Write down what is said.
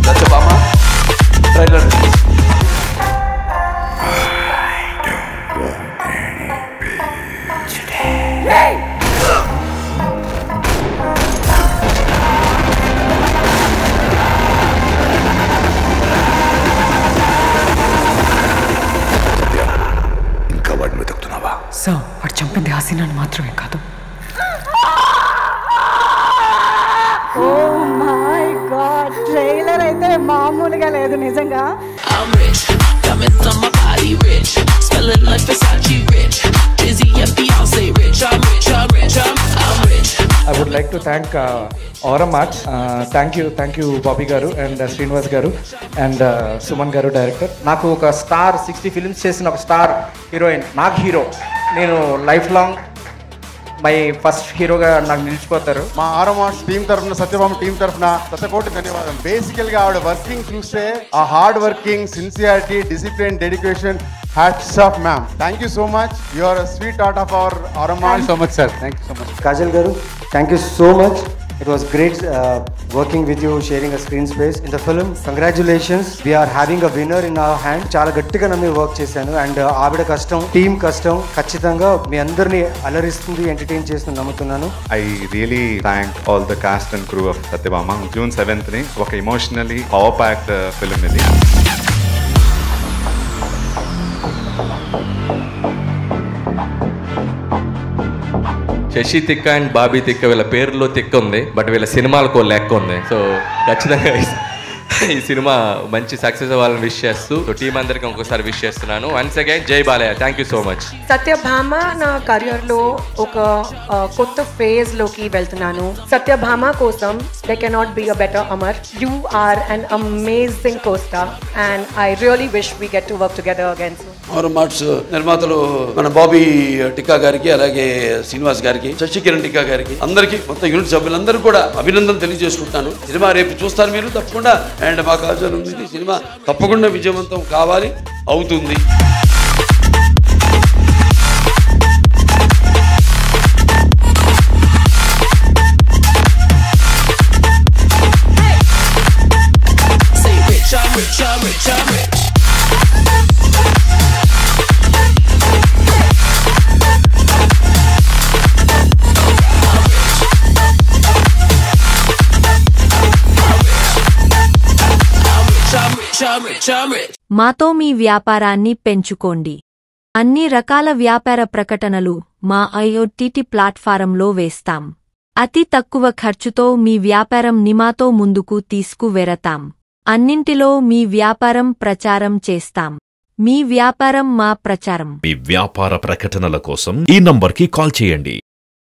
Satyabama trailer release. ఇంకా వాడిని వెతుకుతున్నావా? Sir, వాడు చంపింది హసీనాను మాత్రమే కాదు. ట్రైలర్ అయితే మామూలుగా లేదు నిజంగా. I would like to thank Aurum Arts. Thank you Bobby garu and Srinivas garu and Suman garu director. నాకు ఒక స్టార్ 60 ఫిల్మ్స్ చేసిన ఒక స్టార్ హీరోయిన్ నాకు హీరో. నేను లైఫ్ లాంగ్ మై ఫస్ట్ హీరోగా నాకు నిలిచిపోతారు. మా ఆరం ఆర్ట్స్ టీమ్ తరఫున, సత్యభామ టీం తరఫున శతకోటి ధన్యవాదాలు. బేసికల్ గా ఆవిడ వర్కింగ్ చూస్తే ఆ hard working, sincerity, discipline, dedication, hats off ma'am. Thank you so much. You are a sweetheart of our Aurum arts. So much sir, thank you so much. Kajal garu, thank you so much. It was great working with you, sharing a screen space in the film. Congratulations, we are having a winner in our hand. చాలా గట్టిగా నమ్మి work చేశాను and ఆవిడ కష్టం, team కష్టం ఖచ్చితంగా మీ అందరినీ అలరిస్తుంది, entertain చేస్తుంది నమ్ముతున్నాను. I really thank all the cast and crew of Satyabama. June 7th ni ఒక emotionally power packed film ఇది. శశి తిక్క అండ్ బాబీ తిక్క వీళ్ళ పేరులో తిక్క ఉంది, బట్ వీళ్ళ సినిమాలకు లెక్క ఉంది. సో ఖచ్చితంగా ఈ సినిమా మంచి సక్సెస్ అవ్వాలని విష్ చేస్తూ టీం అందరికి ఇంకొకసారి విష్ చేస్తున్నాను. Once again Jai Balayya, thank you so much. Satyabhama నా కెరియర్లో ఒక కొత్త ఫేజ్ లోకి వెళ్తున్నాను. సత్యభామ కోసం they cannot be a better Amar. You are an amazing costar and I really wish we get to work together again. Aurum arts నిర్మాతలు మన బాబీ టిక్కా గారికి, అలాగే శ్రీనివాస్ గారికి, శశికిరణ్ టిక్కా గారికి, అందరికీ మొత్తం యూనిట్ సభ్యులందరూ కూడా అభినందన తెలియజేసుకుంటాను. సినిమా రేపు చూస్తారు మీరు తప్పకుండా. అండ్ మా కాజల్ ఉంది, సినిమా తప్పకుండా విజయవంతం కావాలి, అవుతుంది. మాతో మీ వ్యాపారాన్ని పెంచుకోండి. అన్ని రకాల వ్యాపార ప్రకటనలు మా IOTT ప్లాట్ఫారంలో వేస్తాం. అతి తక్కువ ఖర్చుతో మీ వ్యాపారం నిమాతో ముందుకు తీసుకువెరతాం. అన్నింటిలో మీ వ్యాపారం ప్రచారం చేస్తాం. మీ వ్యాపారం మా ప్రచారం. మీ వ్యాపార ప్రకటనల కోసం ఈ నంబర్కి కాల్ చేయండి.